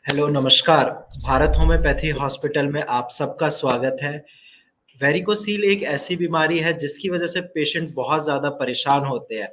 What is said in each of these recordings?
Hello, नमस्कार। Bharat homeopathy hospital में आप सबका स्वागत है। वेरिकोसील एक ऐसी बीमारी है जिसकी वजह से पेशेंट बहुत ज़्यादा परेशान होते हैं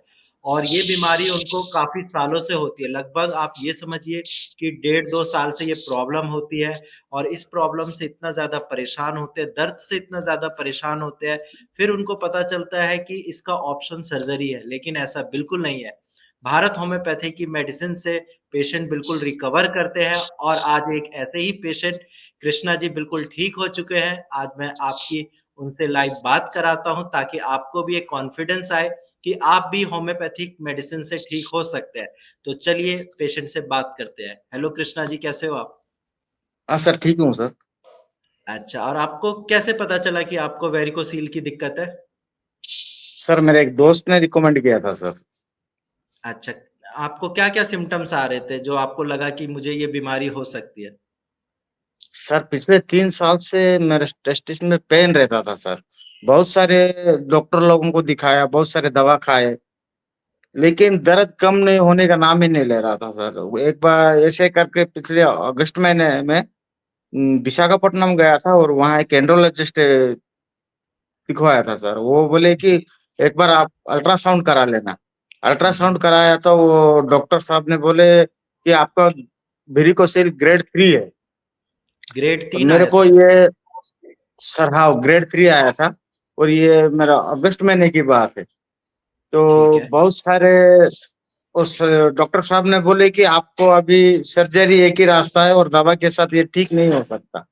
और ये बीमारी उनको काफ़ी सालों से होती है। लगभग आप ये समझिए कि डेढ़ 2 साल से ये प्रॉब्लम होती है और इस प्रॉब्लम से इतना ज़्यादा परेशान होते हैं, दर्द से इतना ज़्यादा परेशान होते हैं, फिर उनको पता चलता है कि इसका ऑप्शन सर्जरी है, लेकिन ऐसा बिल्कुल नहीं है। भारत होम्योपैथी की मेडिसिन से पेशेंट बिल्कुल रिकवर करते हैं और आज एक ऐसे ही पेशेंट कृष्णा जी बिल्कुल ठीक हो चुके हैं। आज मैं आपकी उनसे लाइव बात कराता हूँ ताकि आपको भी एक कॉन्फिडेंस आए कि आप भी होम्योपैथिक मेडिसिन से ठीक हो सकते हैं। तो चलिए पेशेंट से बात करते हैं। हेलो कृष्णा जी, कैसे हो आप? हाँ सर, ठीक हूँ सर। अच्छा, और आपको कैसे पता चला कि आपको वेरिकोसील की दिक्कत है? सर मेरे एक दोस्त ने रिकमेंड किया था सर। अच्छा, आपको क्या-क्या सिम्पटम्स आ रहे थे जो आपको लगा कि मुझे ये बीमारी हो सकती है? सर पिछले 3 साल से मेरे टेस्टिस में पेन रहता था सर। बहुत सारे डॉक्टर लोगों को दिखाया, बहुत सारे दवा खाए, लेकिन दर्द कम नहीं होने का नाम ही नहीं ले रहा था सर। वो एक बार ऐसे करके पिछले अगस्त महीने में विशाखापट्टनम गया था और वहाँ एक एंड्रोलॉजिस्ट दिखवाया था सर। वो बोले कि जी, एक बार आप अल्ट्रासाउंड करा लेना। हुँ, अल्ट्रासाउंड हुँ। कराया तो वो डॉक्टर साहब ने बोले कि आपका वेरिकोसिल ग्रेड 3 है। ग्रेड और 3 मेरे आया को था? ये सर, हाँ, ग्रेड 3 आया था और ये मेरा अगस्त महीने की बात है। ठीक तो है। बहुत सारे उस डॉक्टर साहब ने बोले कि आपको अभी सर्जरी एक ही रास्ता है और दवा के साथ ये ठीक नहीं हो सकता।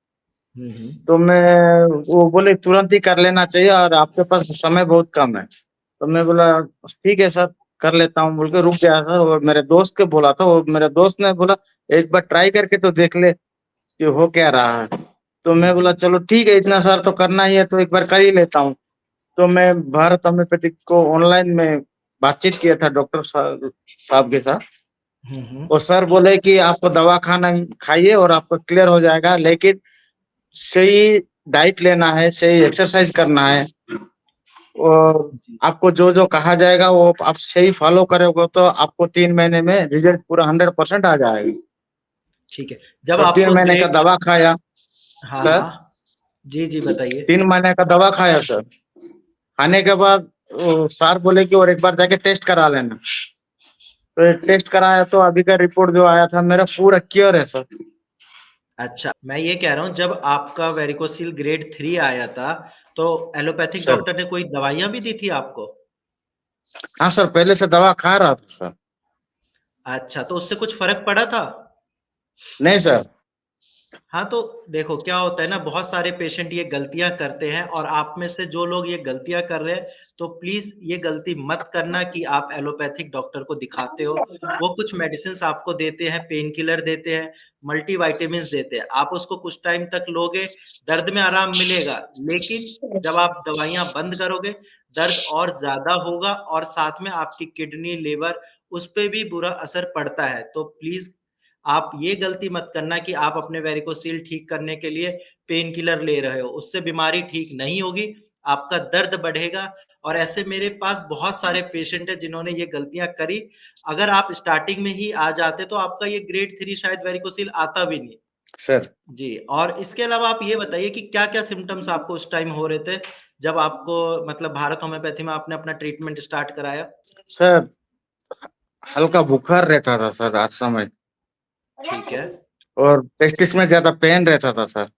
हुँ, हुँ। तो मैं वो बोले तुरंत ही कर लेना चाहिए और आपके पास समय बहुत कम है। तो मैं बोला ठीक है सर, कर लेता हूँ बोल के रुक गया था और मेरे दोस्त को बोला था। वो मेरे दोस्त ने बोला एक बार ट्राई करके तो देख ले कि हो क्या रहा है। तो हुँ, मैं बोला हुँ। चलो ठीक है, इतना सार तो करना ही है तो एक बार कर ही लेता हूँ। तो मैं भारत होम्योपैथिक को ऑनलाइन में बातचीत किया था डॉक्टर साहब के साथ। हुँ, हुँ। और सर बोले कि आपको दवा खाना खाइए और आपको क्लियर हो जाएगा, लेकिन सही डाइट लेना है, सही एक्सरसाइज करना है और जी, आपको जो जो कहा जाएगा वो आप सही फॉलो करोगे तो आपको 3 महीने में रिजल्ट पूरा 100% आ जाएगा। ठीक है। जब सर तीन आपको महीने का ग्रेड दवा खाया। हाँ, सर हाँ। जी, जी, बताइए। 3 महीने का दवा खाया सर। खाने के बाद सर बोले कि और एक बार जाके टेस्ट करा लेना। तो टेस्ट कराया तो अभी का रिपोर्ट जो आया था मेरा पूरा क्लियर है सर। अच्छा, मैं ये कह रहा हूँ जब आपका वेरिकोसिल ग्रेड 3 आया था, तो एलोपैथिक सर डॉक्टर ने कोई दवाइयाँ भी दी थी आपको? हाँ सर, पहले से दवा खा रहा था सर। अच्छा, तो उससे कुछ फ़र्क पड़ा था? नहीं सर। हाँ, तो देखो क्या होता है ना, बहुत सारे पेशेंट ये गलतियाँ करते हैं और आप में से जो लोग ये गलतियाँ कर रहे हैं, तो प्लीज़ ये गलती मत करना कि आप एलोपैथिक डॉक्टर को दिखाते हो। वो कुछ मेडिसिन्स आपको देते हैं, पेन किलर देते हैं, मल्टीविटामिन्स देते हैं। आप उसको कुछ टाइम तक लोगे, दर्द में आराम मिलेगा, लेकिन जब आप दवाइयाँ बंद करोगे, दर्द और ज़्यादा होगा और साथ में आपकी किडनी, लिवर उस पे भी बुरा असर पड़ता है। तो प्लीज़ आप ये गलती मत करना कि आप अपने वेरिकोसील ठीक करने के लिए पेन किलर ले रहे हो, उससे बीमारी ठीक नहीं होगी, आपका दर्द बढ़ेगा और ऐसे मेरे पास बहुत सारे पेशेंट हैं जिन्होंने ये गलतियाँ करी। अगर आप स्टार्टिंग में ही आ जाते तो आपका ये ग्रेड 3 शायद वेरिकोसील आता भी नहीं। सर जी, और इसके अलावा आप ये बताइए कि क्या-क्या सिम्पटम्स आपको उस टाइम हो रहे थे, जब आपको मतलब भारत होम्योपैथी में आपने अपना ट्रीटमेंट स्टार्ट कराया? सर हल्का बुखार रहता था सर हर समय। ठीक है। और टेस्टिस में ज्यादा पेन रहता था सर।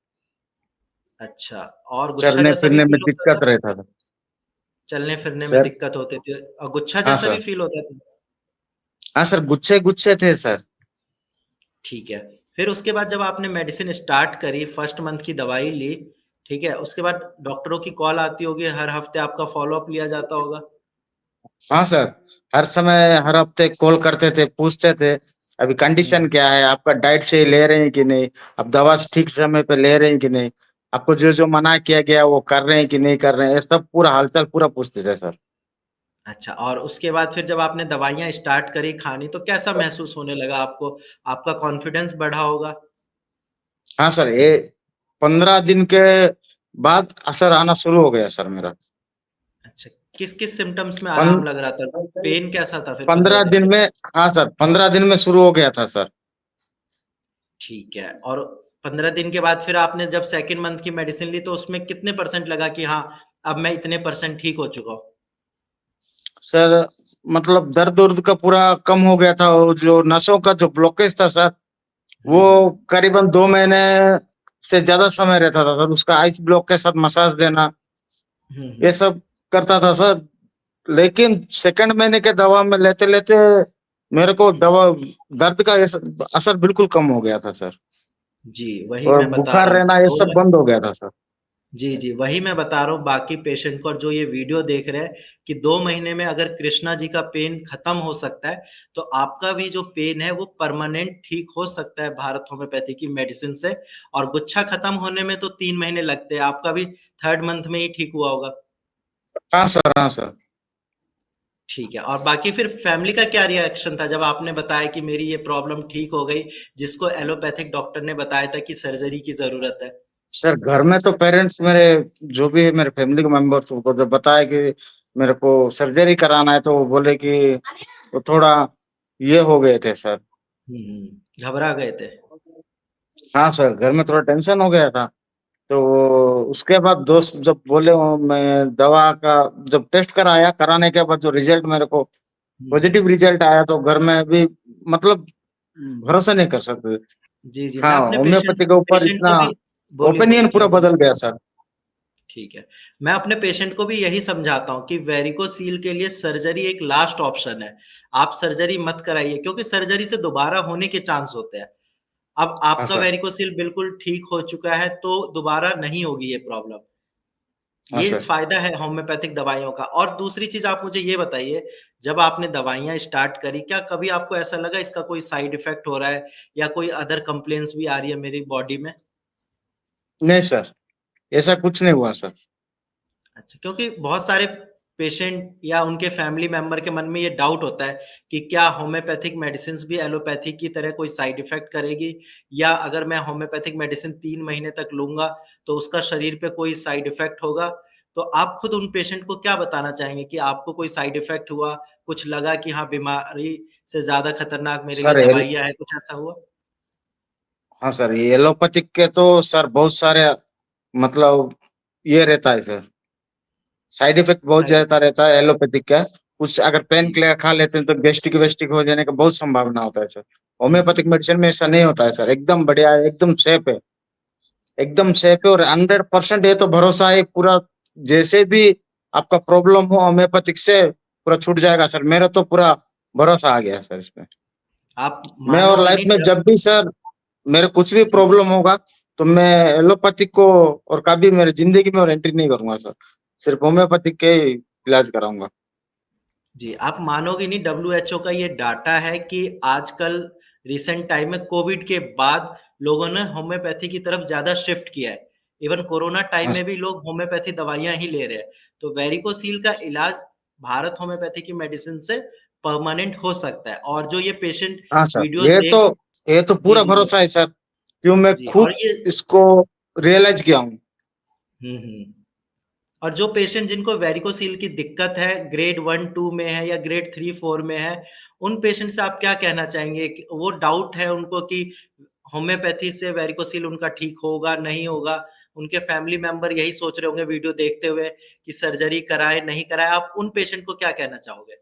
अच्छा, और गुच्छा चलने जैसा भी फिरने में फ़ील होता था? दिक्कत रहता था। चलने-फिरने में सर दिक्कत होती थी और गुच्छा हाँ जैसा सर। भी फ़ील होता था? हाँ सर, गुच्छे गुच्छे थे सर। ठीक है। फिर उसके बाद जब आपने मेडिसिन स्टार्ट करी, फर्स्ट मंथ की दवाई ली, ठीक है? उसके बाद डॉक्टरों की कॉल आती होगी, हर हफ्ते आपका फ़ॉलो-अप लिया जाता होगा? हाँ सर, हर समय हर हफ्ते कॉल करते थे, पूछते थे अभी हुँ, कंडीशन हुँ। क्या है, आपका डाइट सही ले रहे हैं कि नहीं, आप दवा ठीक समय पे ले रहे हैं कि नहीं, आपको जो जो मना किया गया वो कर रहे हैं कि नहीं कर रहे हैं, ये सब पूरा हालचाल पूरा पूछते थे सर। अच्छा, और उसके बाद फिर जब आपने दवाइयाँ स्टार्ट करी खानी, तो कैसा महसूस होने लगा आपको? आपका कॉन्फिडेंस बढ़ा होगा? हाँ सर, ये 15 दिन के बाद असर आना शुरू हो गया सर मेरा। अच्छा, किस-किस सिम्पटम्स में पन, आराम लग रहा था? पेन कैसा था फिर 15 15 दिन दिन के बाद? में, हाँ सर, 15 दिन में शुरू हो गया था सर। ठीक है। और 15 दिन के बाद फिर आपने जब सेकंड मंथ की मेडिसिन ली तो उसमें कितने परसेंट लगा कि हाँ, अब मैं इतने परसेंट ठीक हो चुका हूँ? सर मतलब दर्द-उर्द का पूरा कम हो गया था, वो जो नसों का जो ब्लॉकेज था सर, हुँ, वो हुँ। करीबन 2 महीने से ज़्यादा समय रहता था सर, उसका आइस ब्लॉक के साथ मसाज देना, हुँ, ये हुँ। सब करता था सर। लेकिन सेकंड महीने के दवा में लेते-लेते मेरे को दवा दर्द का असर बिल्कुल कम हो गया था सर, जी, वही और मैं बता बुखार रहा हूँ रहना कि ये 2 सब बंद हो गया था सर। जी, जी, वही मैं बता रहा हूँ बाकी पेशेंट को और जो ये वीडियो देख रहे हैं कि 2 महीने में अगर कृष्णा जी का पेन खत्म हो सकता है, तो आपका भी जो पेन है वो परमानेंट ठीक हो सकता है भारत होम्योपैथी की मेडिसिन से और गुच्छा खत्म होने में तो 3 महीने लगते हैं, आपका भी 3rd मंथ में ही ठीक हुआ होगा। हाँ सर, हाँ सर। ठीक है और बाकी फिर फैमिली का क्या रिएक्शन था जब आपने बताया कि मेरी ये प्रॉब्लम ठीक हो गई, जिसको एलोपैथिक डॉक्टर ने बताया था कि सर्जरी की ज़रूरत है? सर घर में तो पेरेंट्स मेरे जो भी है मेरे फैमिली के मेंबर्स उनको जब बताया कि मेरे को सर्जरी कराना है तो वो बोले कि वो थोड़ा ये हो गए थे सर। हुँ, हुँ। घबरा गए थे। हाँ सर, घर में थोड़ा टेंशन हो गया था। तो उसके बाद दोस्त जब बोले वो मैं दवा का जब टेस्ट कराया, कराने के बाद जो रिज़ल्ट मेरे को हुँ, हुँ। पॉजिटिव रिज़ल्ट आया तो घर में भी मतलब भरोसा नहीं कर सकते। जी, जी। मैं हाँ, अपने होम्योपैथी के ऊपर पेशेंट को इतना भी बोलिए, बोलिए ओपिनियन क्या पूरा बोल बदल गया सर। ठीक है। मैं अपने पेशेंट को भी यही समझाता हूँ कि वेरिकोसील के लिए सर्जरी एक लास्ट ऑप्शन है। आप सर्जरी मत कराइए क्योंकि सर्जरी से दोबारा होने के चांस होते हैं। अब हाँ आपका सर, वेरिकोसील बिल्कुल ठीक हो चुका है तो दोबारा नहीं होगी ये प्रॉब्लम। हाँ ये सर। फ़ायदा है होम्योपैथिक दवाइयों का और दूसरी चीज़ आप मुझे ये बताइए, जब आपने दवाइयाँ स्टार्ट करी, क्या कभी आपको ऐसा लगा इसका कोई साइड इफ़ेक्ट हो रहा है या कोई अदर कंप्लेंट्स भी आ रही है मेरी बॉडी में? नहीं सर, ऐसा कुछ नहीं हुआ सर। अच्छा, क्योंकि बहुत सारे पेशेंट या उनके फैमिली मेंबर के मन में ये डाउट होता है कि क्या होम्योपैथिक मेडिसिन्स भी एलोपैथी की तरह कोई साइड इफ़ेक्ट करेगी या अगर मैं होम्योपैथिक मेडिसिन 3 महीने तक लूँगा, तो उसका शरीर पे कोई साइड इफ़ेक्ट होगा? तो आप खुद उन पेशेंट को क्या बताना चाहेंगे कि आपको कोई साइड इफ़ेक्ट हुआ, कुछ लगा कि हाँ, बीमारी से ज़्यादा खतरनाक मेरे लिए सर एल दवाइयाँ हैं, कुछ ऐसा हुआ? हाँ सर, ये एलोपैथिक के तो सर बहुत सारे मतलब ये रहता है सर, साइड इफ़ेक्ट बहुत साइड ज़्यादा रहता है एलोपैथिक का। कुछ अगर पेन जी। किलर खा लेते हैं तो गैस्ट्रिक-वैस्ट्रिक हो जाने का बहुत संभावना होता है सर। हुँ, होम्योपैथिक हुँ। मेडिसिन में ऐसा नहीं होता है सर, एकदम बढ़िया है, एकदम सेफ है। एकदम सेफ है और 100% ये तो भरोसा है पूरा जैसे भी आपका प्रॉब्लम हो होम्योपैथिक से पूरा छूट जाएगा सर। मेरा तो पूरा भरोसा आ गया है सर इसमें। आप मैं और मानोगे लाइफ नहीं में जब जब भी सर मेरे कुछ भी जी। प्रॉब्लम होगा, तो मैं एलोपैथिक को और कभी मेरी ज़िंदगी में और एंट्री नहीं करूँगा सर। सिर्फ़ होम्योपैथिक के ही इलाज कराऊँगा। जी, आप मानोगे नहीं डब्ल्यूएचओ का ये डाटा है कि आजकल रिसेंट टाइम में कोविड के बाद लोगों ने होम्योपैथी की तरफ ज़्यादा शिफ्ट किया है। इवन कोरोना टाइम हाँ, में भी लोग होम्योपैथी दवाइयाँ ही ले रहे हैं। तो वेरिकोसील का इलाज भारत होम्योपैथी की मेडिसिन से परमानेंट हो सकता है और जो ये पेशेंट हाँ सर, वीडियोज़ देख ये तो जी, पूरा जी, भरोसा है सर, क्यों मैं जी और खुद ये इसको रियलाइज़ किया हूँ। हुँ, हुँ। और जो पेशेंट जिनको वेरिकोसील की दिक्कत है, ग्रेड 1-2 में है या ग्रेड 3-4 में है, उन पेशेंट से आप क्या कहना चाहेंगे कि वो डाउट है उनको कि होम्योपैथी से वेरिकोसील उनका ठीक होगा, नहीं होगा? उनके फैमिली मेंबर यही सोच रहे होंगे वीडियो देखते हुए कि सर्जरी कराएँ, नहीं कराएँ, आप उन पेशेंट को क्या कहना चाहोगे?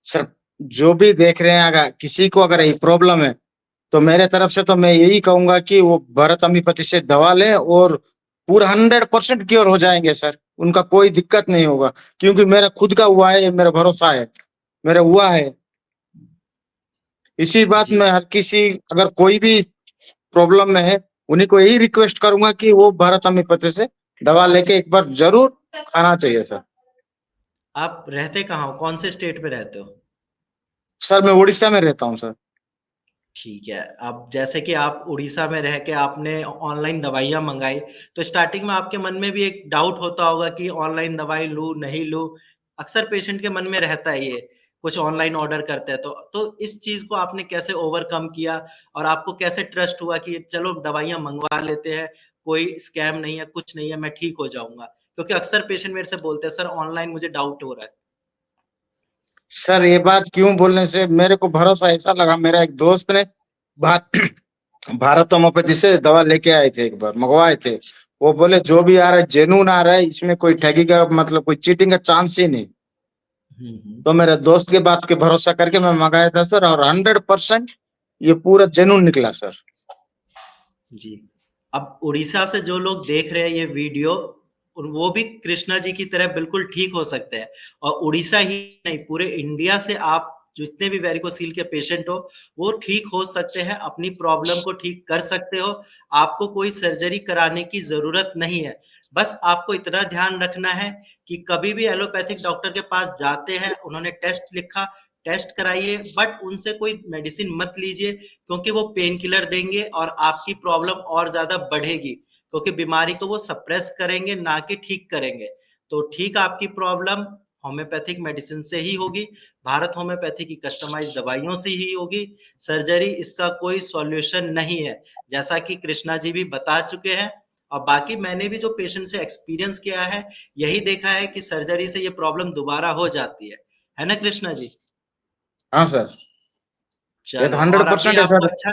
सर, जो भी देख रहे हैं अगर किसी को अगर ये प्रॉब्लम है, तो मेरे तरफ से तो मैं यही कहूँगा कि वो भरत अमीपति से दवा लें और पूरा 100% क्योर हो जाएँगे सर। उनका कोई दिक्कत नहीं होगा, क्योंकि मेरा खुद का हुआ है, ये मेरा भरोसा है, मेरा हुआ है। इसी बात जी, में हर किसी अगर कोई भी प्रॉब्लम में है, उन्हीं को यही रिक्वेस्ट करूँगा कि वो भरत अमीपति से दवा लेके एक बार ज़रूर खाना चाहिए सर। आप रहते कहाँ हो? कौन से स्टेट में रहते हो? सर, मैं उड़ीसा में रहता हूँ सर। ठीक है। अब जैसे कि आप उड़ीसा में रह के आपने ऑनलाइन दवाइयाँ मँगाई, तो स्टार्टिंग में आपके मन में भी एक डाउट होता होगा कि ऑनलाइन दवाई लूँ, नहीं लूँ? अक्सर पेशेंट के मन में रहता है ये, कुछ ऑनलाइन ऑर्डर करते हैं तो। तो इस चीज़ को आपने कैसे ओवरकम किया और आपको कैसे ट्रस्ट हुआ कि चलो दवाइयाँ मँगवा लेते हैं, कोई स्कैम नहीं है, कुछ नहीं है, मैं ठीक हो जाऊँगा? क्योंकि अक्सर पेशेंट मेरे से बोलते हैं, "सर ऑनलाइन मुझे डाउट हो रहा है।" सर, ये बात क्यों बोलने से मेरे को भरोसा ऐसा लगा मेरा एक दोस्त ने बात भारत होम्योपैथी से दवा लेके आए थे, एक बार मंगवाए थे। अच्छा। वो बोले जो भी आ रहा है जेन्युइन आ रहा है, इसमें कोई ठगी का मतलब कोई चीटिंग का चांस ही नहीं। तो मेरे दोस्त के बात के भरोसा करके मैं मंगाया था सर, और 100% ये पूरा जेन्युइन निकला सर। जी। अब उड़ीसा से जो लोग देख रहे हैं ये वीडियो, और वो भी कृष्णा जी की तरह बिल्कुल ठीक हो सकते हैं। और उड़ीसा ही नहीं, पूरे इंडिया से आप जितने भी वेरिकोसील के पेशेंट हो, वो ठीक हो सकते हैं, अपनी प्रॉब्लम को ठीक कर सकते हो। आपको कोई सर्जरी कराने की ज़रूरत नहीं है। बस आपको इतना ध्यान रखना है कि कभी भी एलोपैथिक डॉक्टर के पास जाते हैं, उन्होंने टेस्ट लिखा, टेस्ट कराइए, बट उनसे कोई मेडिसिन मत लीजिए, क्योंकि वो पेन किलर देंगे और आपकी प्रॉब्लम और ज़्यादा बढ़ेगी, क्योंकि बीमारी को वो सप्रेस करेंगे, ना कि ठीक करेंगे। तो ठीक आपकी प्रॉब्लम होम्योपैथिक मेडिसिन से ही होगी, भारत होम्योपैथी की कस्टमाइज़ दवाइयों से ही होगी। सर्जरी इसका कोई सॉल्यूशन नहीं है, जैसा कि कृष्णा जी भी बता चुके हैं। और बाकी मैंने भी जो पेशेंट से एक्सपीरियंस किया है, यही देखा है कि सर्जरी से ये प्रॉब्लम दोबारा हो जाती है ना कृष्णा जी? हाँ सर, ये तो चलो, हंड्रेड और अभी परसेंट है आपको सर। अच्छा।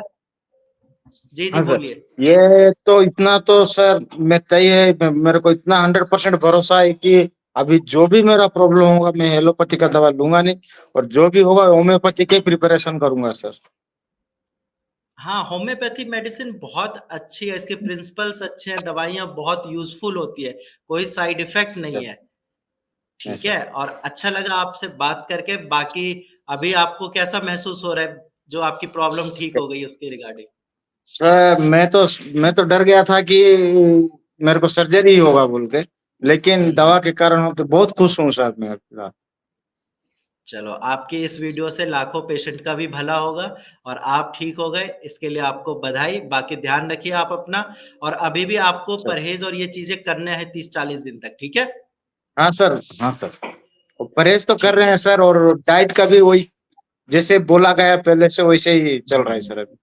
जी, जी, हाँ सर, बोलिए। ये तो इतना तो सर मैं तय है, मेरे को इतना 100% भरोसा है कि अभी जो भी मेरा प्रॉब्लम होगा मैं एलोपैथी का दवा लूंगा नहीं, और जो भी होगा होम्योपैथी के प्रिपरेशन करूंगा सर। हाँ, होम्योपैथी मेडिसिन बहुत अच्छी है, इसके प्रिंसिपल्स अच्छे हैं, दवाइयाँ बहुत यूज़फुल होती है, कोई साइड इफ़ेक्ट नहीं सर, है, ठीक ऐसा है? और अच्छा लगा आपसे बात करके, बाकी अभी आपको कैसा महसूस हो रहा है, जो आपकी प्रॉब्लम ठीक हो गई उसके रिगार्डिंग? सर, मैं तो डर गया था कि मेरे को सर्जरी ही होगा बोल के, लेकिन हुँ, दवा हुँ। के कारण हो तो बहुत खुश हूँ सर मैं फिलहाल। चलो, आपकी इस वीडियो से लाखों पेशेंट का भी भला होगा और आप ठीक हो गए, इसके लिए आपको बधाई। बाकी ध्यान रखिए आप अपना, और अभी भी आपको सर, परहेज़ और ये चीज़ें करने हैं 30-40 दिन तक, ठीक है? हाँ सर, हाँ सर, और परहेज तो कर ठीक रहे है। हैं सर, और डाइट का भी वही जैसे बोला गया पहले से वैसे ही चल रहा है सर अभी।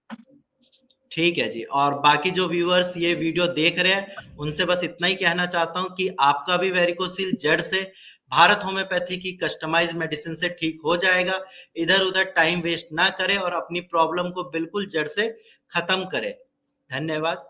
ठीक है जी, और बाकी जो व्यूअर्स ये वीडियो देख रहे हैं, उनसे बस इतना ही कहना चाहता हूँ कि आपका भी वेरिकोसिल जड़ से भारत होम्योपैथी की कस्टमाइज्ड मेडिसिन से ठीक हो जाएगा। इधर-उधर टाइम वेस्ट ना करें और अपनी प्रॉब्लम को बिल्कुल जड़ से खत्म करें। धन्यवाद।